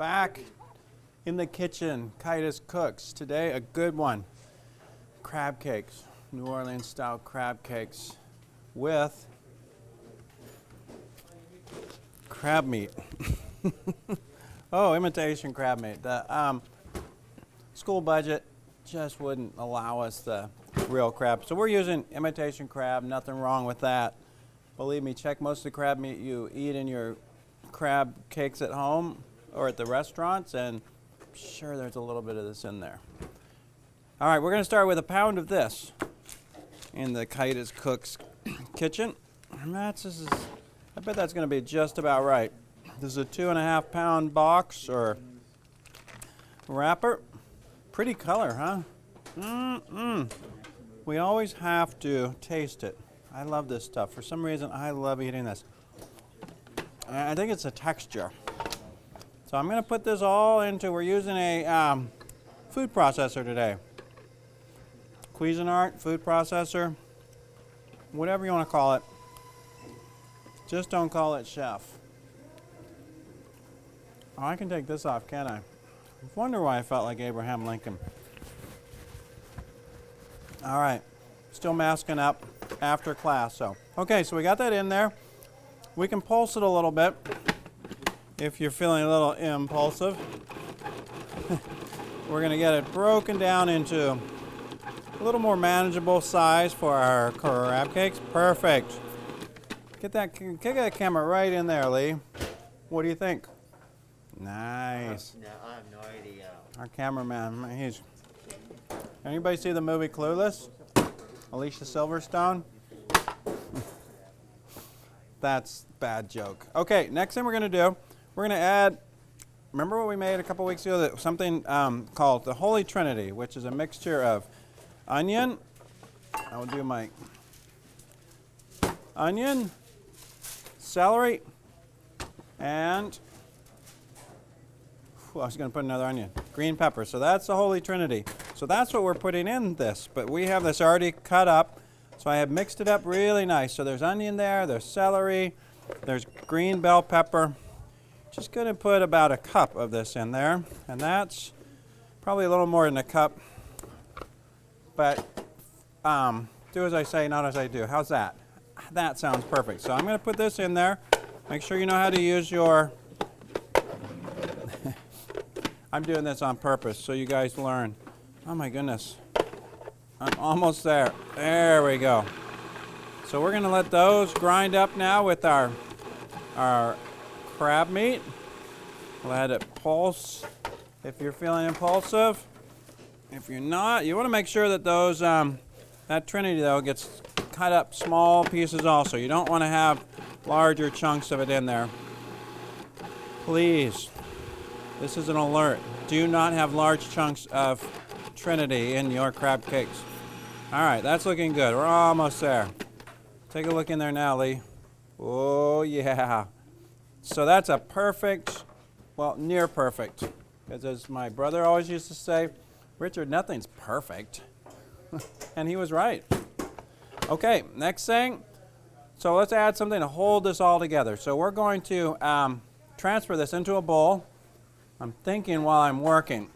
back in the kitchen. Kitus Cooks. Today, a good one. Crab cakes. New Orleans style crab cakes with crab meat. Oh, imitation crab meat. The school budget just wouldn't allow us the real crab. So we're using imitation crab. Nothing wrong with that. Believe me, check most of the crab meat you eat in your crab cakes at home or at the restaurants, and I'm sure there's a little bit of this in there. All right, we're going to start with a pound of this in the Kitus Cooks kitchen. And I bet that's going to be just about right. This is a 2.5 pound box or wrapper. Pretty color, huh? We always have to taste it. I love this stuff. For some reason, I love eating this. I think it's a texture. So I'm going to put this all into, we're using a food processor today. Cuisinart food processor, whatever you want to call it. Just don't call it chef. Oh, I can take this off, can't I? I wonder why I felt like Abraham Lincoln. All right, still masking up after class. So we got that in there. We can pulse it a little bit if you're feeling a little impulsive. We're going to get it broken down into a little more manageable size for our crab cakes. Perfect. Get that camera right in there, Lee. What do you think? Nice. I have no idea. Our cameraman, anybody see the movie Clueless? Alicia Silverstone? That's a bad joke. Okay, next thing we're going to do, we're going to add, remember what we made a couple weeks ago? Something called the Holy Trinity, which is a mixture of onion. I will do my onion, celery, and I was going to put another onion. Green pepper. So that's the Holy Trinity. So that's what we're putting in this. But we have this already cut up. So I have mixed it up really nice. So there's onion there, there's celery, there's green bell pepper. Just going to put about a cup of this in there. And that's probably a little more than a cup. But do as I say, not as I do. How's that? That sounds perfect. So I'm going to put this in there. Make sure you know how to use your... I'm doing this on purpose so you guys learn. Oh my goodness. I'm almost there. There we go. So we're going to let those grind up now with our crab meat. Let it pulse if you're feeling impulsive. If you're not, you want to make sure that those that Trinity though gets cut up small pieces also. You don't want to have larger chunks of it in there. Please. This is an alert. Do not have large chunks of Trinity in your crab cakes. All right, that's looking good. We're almost there. Take a look in there now, Lee. Oh, yeah. So that's a perfect, well, near perfect. Because as my brother always used to say, Richard, nothing's perfect. And he was right. Okay, next thing. So let's add something to hold this all together. So we're going to transfer this into a bowl. I'm thinking while I'm working.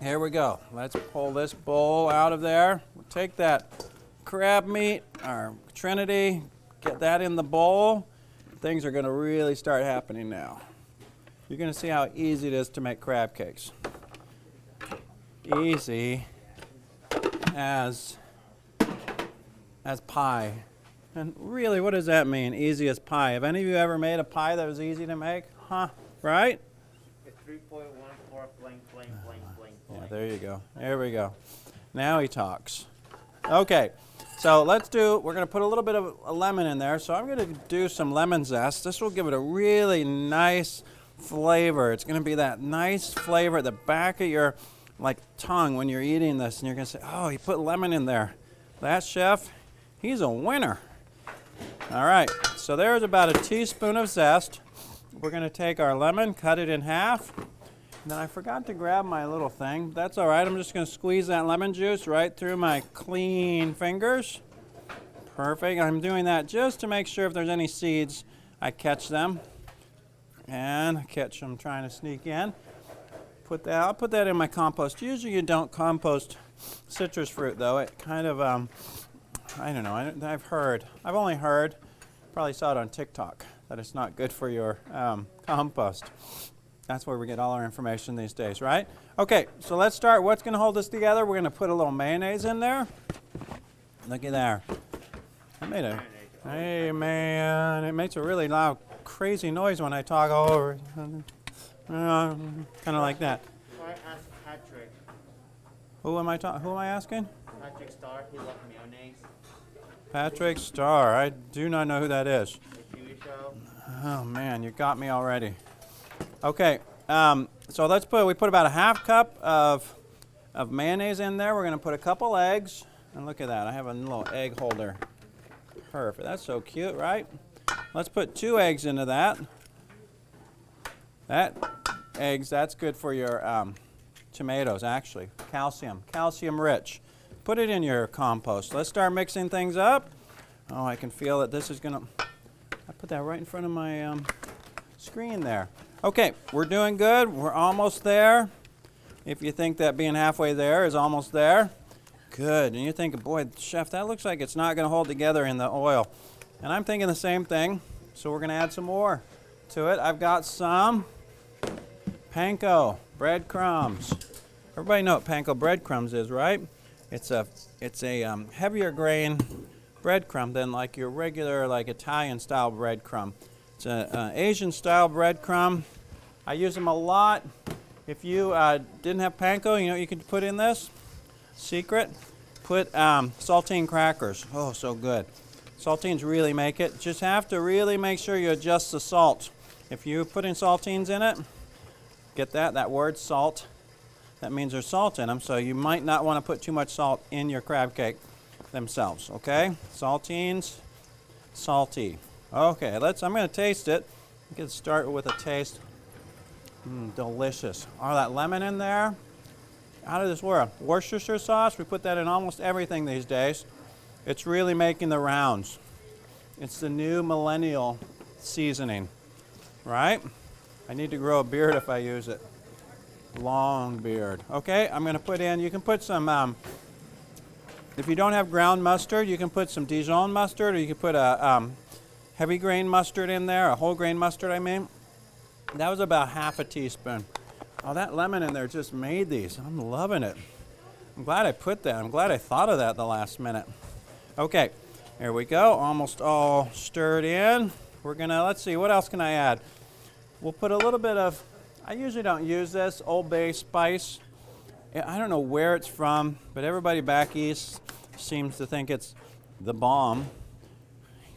Here we go. Let's pull this bowl out of there. We'll take that crab meat, our Trinity, get that in the bowl. Things are going to really start happening now. You're going to see how easy it is to make crab cakes. Easy as pie. And really, what does that mean, easy as pie? Have any of you ever made a pie that was easy to make? Huh? Right? 3.14 blank, blank, blank, blank. Yeah, there you go. There we go. Now he talks. Okay, so we're going to put a little bit of a lemon in there. So I'm going to do some lemon zest. This will give it a really nice flavor. It's going to be that nice flavor at the back of your tongue when you're eating this. And you're going to say, oh, he put lemon in there. That chef, he's a winner. All right, so there's about a teaspoon of zest. We're going to take our lemon, cut it in half. And then I forgot to grab my little thing. That's all right. I'm just going to squeeze that lemon juice right through my clean fingers. Perfect. I'm doing that just to make sure if there's any seeds, I catch them. And catch them trying to sneak in. I'll put that in my compost. Usually you don't compost citrus fruit though. It kind of, I don't know, I've only heard, probably saw it on TikTok, that it's not good for your compost. That's where we get all our information these days, right? Okay, so let's start. What's going to hold this together? We're going to put a little mayonnaise in there. Looky there. Hey man, it makes a really loud, crazy noise when I talk over. Kind of like that. I asked Patrick. Who am I asking? Patrick Starr, he loved mayonnaise. Patrick Starr. I do not know who that is. The TV show. Oh man, you got me already. Okay, so we put about a half cup of mayonnaise in there. We're going to put a couple eggs. And look at that, I have a little egg holder. Perfect, that's so cute, right? Let's put 2 eggs into that. That's good for your tomatoes, actually. Calcium rich. Put it in your compost. Let's start mixing things up. Oh, I can feel it. This is gonna, I put that right in front of my screen there. Okay, we're doing good. We're almost there. If you think that being halfway there is almost there, good. And you think, boy, chef, that looks like it's not gonna hold together in the oil. And I'm thinking the same thing. So we're gonna add some more to it. I've got some Panko Breadcrumbs. Everybody know what Panko Breadcrumbs is, right? It's a heavier grain breadcrumb than like your regular like Italian style breadcrumb. It's an Asian style breadcrumb. I use them a lot. If you didn't have Panko, you know what you could put in this? Secret. Put saltine crackers. Oh, so good. Saltines really make it. Just have to really make sure you adjust the salt. If you put in saltines in it, get that word salt, that means there's salt in them, so you might not want to put too much salt in your crab cake themselves, okay? Saltines, salty. Okay, I'm going to taste it. Let's start with a taste. Delicious. Oh, that lemon in there, out of this world. Worcestershire sauce, we put that in almost everything these days. It's really making the rounds. It's the new millennial seasoning, right? I need to grow a beard if I use it. Long beard. Okay, I'm going to put in, you can put some, if you don't have ground mustard, you can put some Dijon mustard, or you can put a heavy grain mustard in there, a whole grain mustard, I mean. That was about half a teaspoon. Oh, that lemon in there just made these. I'm loving it. I'm glad I put that. I'm glad I thought of that at the last minute. Okay, here we go. Almost all stirred in. We're going to, let's see, what else can I add? We'll put a little bit of, I usually don't use this, Old Bay spice. I don't know where it's from, but everybody back east seems to think it's the bomb.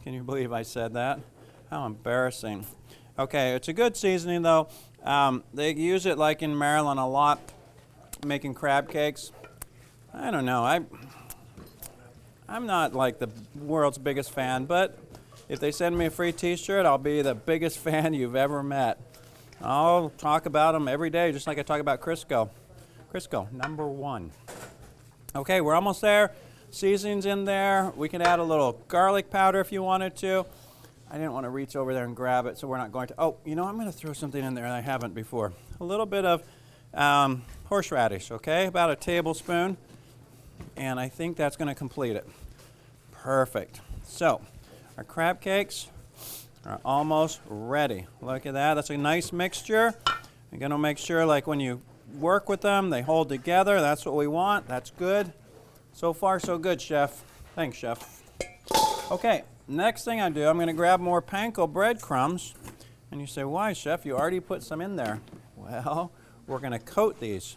Can you believe I said that? How embarrassing. Okay, it's a good seasoning though. They use it like in Maryland a lot, making crab cakes. I don't know, I'm not like the world's biggest fan, but if they send me a free t-shirt, I'll be the biggest fan you've ever met. I'll talk about them every day, just like I talk about Crisco. Crisco, #1. Okay, we're almost there. Seasoning's in there. We can add a little garlic powder if you wanted to. I didn't want to reach over there and grab it, so we're not going to. Oh, you know, I'm going to throw something in there that I haven't before. A little bit of horseradish, okay? About a tablespoon. And I think that's going to complete it. Perfect. So, our crab cakes are almost ready. Look at that. That's a nice mixture. You're going to make sure, like, when you work with them, they hold together. That's what we want. That's good. So far, so good, Chef. Thanks, Chef. Okay, next thing I do, I'm going to grab more Panko breadcrumbs. And you say, why, Chef? You already put some in there. Well, we're going to coat these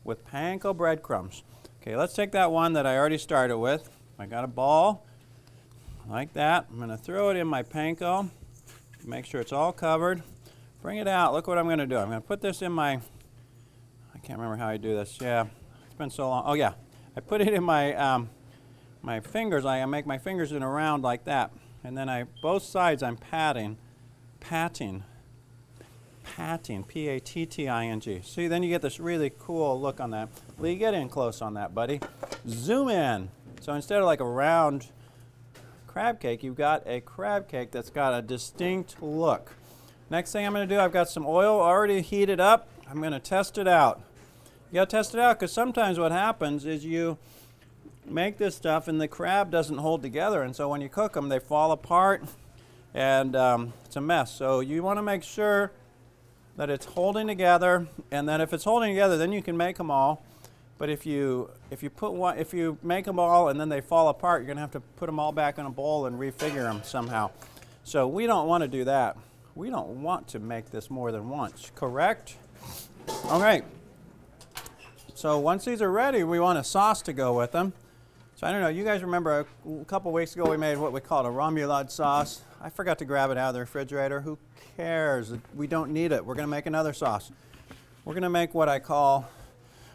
with Panko breadcrumbs. Okay, let's take that one that I already started with. I got a ball like that. I'm going to throw it in my Panko. Make sure it's all covered. Bring it out. Look what I'm going to do. I'm going to put this in my, I can't remember how I do this. Yeah, it's been so long. Oh, yeah. I put it in my my fingers. I make my fingers in a round like that. And then both sides I'm patting, P-A-T-T-I-N-G. See, then you get this really cool look on that. Lee, get in close on that, buddy. Zoom in. So instead of like a round crab cake, you've got a crab cake that's got a distinct look. Next thing I'm going to do, I've got some oil already heated up. I'm going to test it out. You got to test it out because sometimes what happens is you make this stuff and the crab doesn't hold together, and so when you cook them, they fall apart, and it's a mess. So you want to make sure that it's holding together, and then if it's holding together, then you can make them all. But if you make them all and then they fall apart, you're going to have to put them all back in a bowl and refigure them somehow. So we don't want to do that. We don't want to make this more than once, correct? All right. So once these are ready, we want a sauce to go with them. So I don't know, you guys remember a couple weeks ago we made what we called a remoulade sauce. I forgot to grab it out of the refrigerator. Who cares? We don't need it. We're going to make another sauce. We're going to make what I call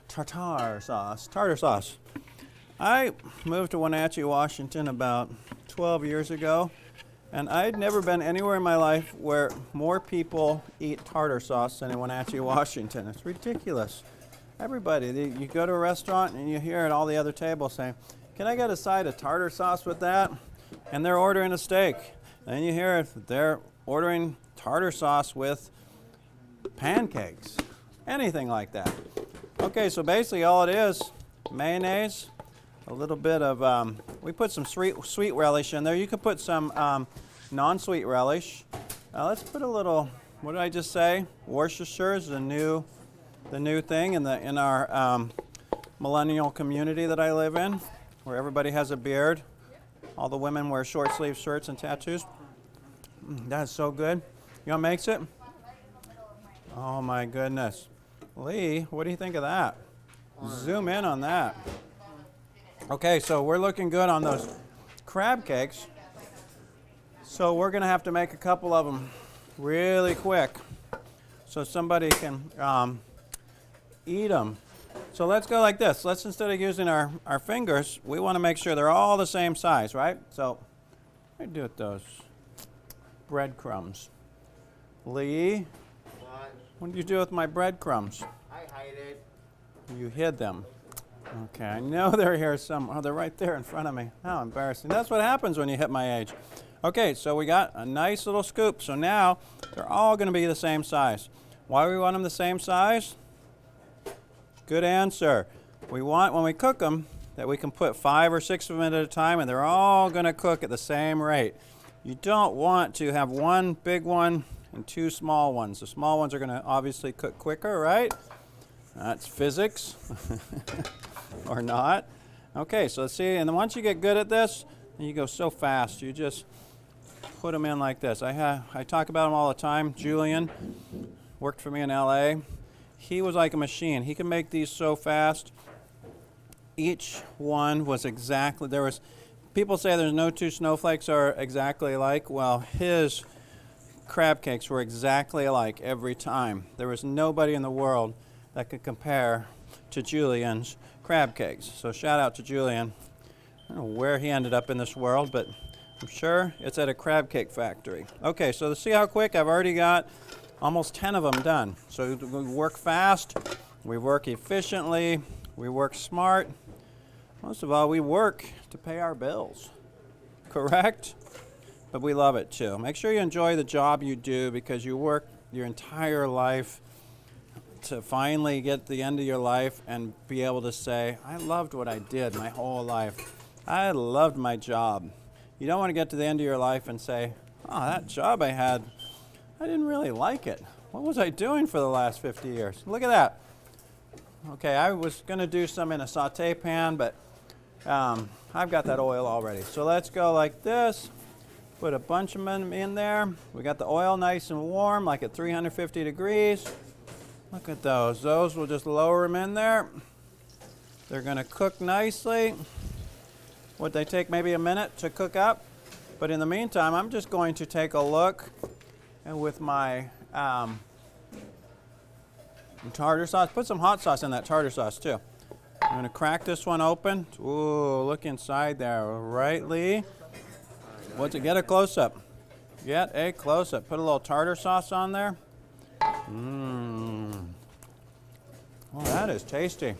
tartar sauce. I moved to Wenatchee, Washington about 12 years ago, and I'd never been anywhere in my life where more people eat tartar sauce than in Wenatchee, Washington. It's ridiculous. Everybody, you go to a restaurant and you hear at all the other tables saying, "Can I get a side of tartar sauce with that?" And they're ordering a steak. Then you hear it, they're ordering tartar sauce with pancakes, anything like that. Okay, so basically all it is, mayonnaise, a little bit of, we put some sweet relish in there. You could put some non-sweet relish. Let's put a little, what did I just say? Worcestershire is the new thing in our millennial community that I live in, where everybody has a beard. All the women wear short sleeve shirts and tattoos. That's so good. You know what makes it? Oh my goodness. Lee, what do you think of that? Zoom in on that. Okay, so we're looking good on those crab cakes. So we're going to have to make a couple of them really quick so somebody can eat them. So let's go like this. Let's, instead of using our fingers, we want to make sure they're all the same size, right? So what do I do with those breadcrumbs? Lee, what did you do with my breadcrumbs? I hide it. You hid them. Okay, I know they're here somewhere. Oh, they're right there in front of me. How embarrassing. That's what happens when you hit my age. Okay, so we got a nice little scoop. So now they're all going to be the same size. Why do we want them the same size? Good answer. We want, when we cook them, that we can put 5 or 6 of them in at a time, and they're all going to cook at the same rate. You don't want to have one big one and 2 small ones. The small ones are going to obviously cook quicker, right? That's physics. Or not. Okay, so let's see. And then once you get good at this, you go so fast. You just put them in like this. I talk about them all the time. Julian worked for me in LA. He was like a machine. He could make these so fast. Each one was exactly, people say there's no 2 snowflakes are exactly alike. Well, his crab cakes were exactly alike every time. There was nobody in the world that could compare to Julian's crab cakes. So shout out to Julian. I don't know where he ended up in this world, but I'm sure it's at a crab cake factory. Okay, so to see how quick, I've already got almost 10 of them done. So we work fast, we work efficiently, we work smart. Most of all, we work to pay our bills. Correct? But we love it too. Make sure you enjoy the job you do, because you work your entire life to finally get to the end of your life and be able to say, I loved what I did my whole life. I loved my job. You don't want to get to the end of your life and say, oh, that job I had, I didn't really like it. What was I doing for the last 50 years? Look at that. Okay, I was going to do some in a saute pan, but I've got that oil already. So let's go like this. Put a bunch of them in there. We got the oil nice and warm, like at 350 degrees. Look at those. Those, we'll just lower them in there. They're going to cook nicely. Would they take maybe a minute to cook up? But in the meantime, I'm just going to take a look, and with my tartar sauce, put some hot sauce in that tartar sauce too. I'm going to crack this one open. Ooh, look inside there. Right, Lee? What's it? Get a close-up. Get a close-up. Put a little tartar sauce on there. Mmm. Oh, that is tasty.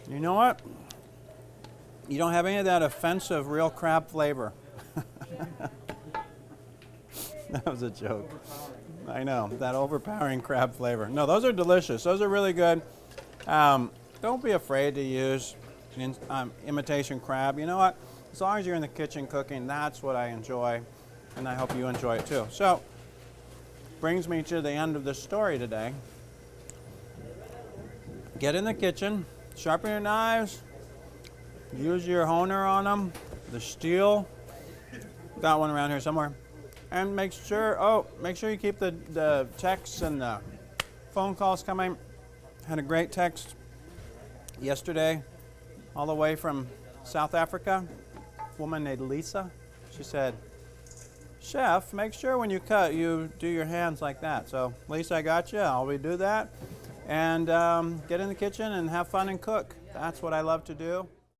You know what? You don't have any of that offensive real crab flavor. That was a joke. I know, that overpowering crab flavor. No, those are delicious. Those are really good. Don't be afraid to use imitation crab. You know what? As long as you're in the kitchen cooking, that's what I enjoy, and I hope you enjoy it too. So, brings me to the end of the story today. Get in the kitchen, sharpen your knives, use your honer on them, the steel. Got one around here somewhere. And make sure you keep the texts and the phone calls coming. Had a great text yesterday, all the way from South Africa. A woman named Lisa. She said, "Chef, make sure when you cut, you do your hands like that." So, Lisa, I got you. I'll redo that. And get in the kitchen and have fun and cook. That's what I love to do.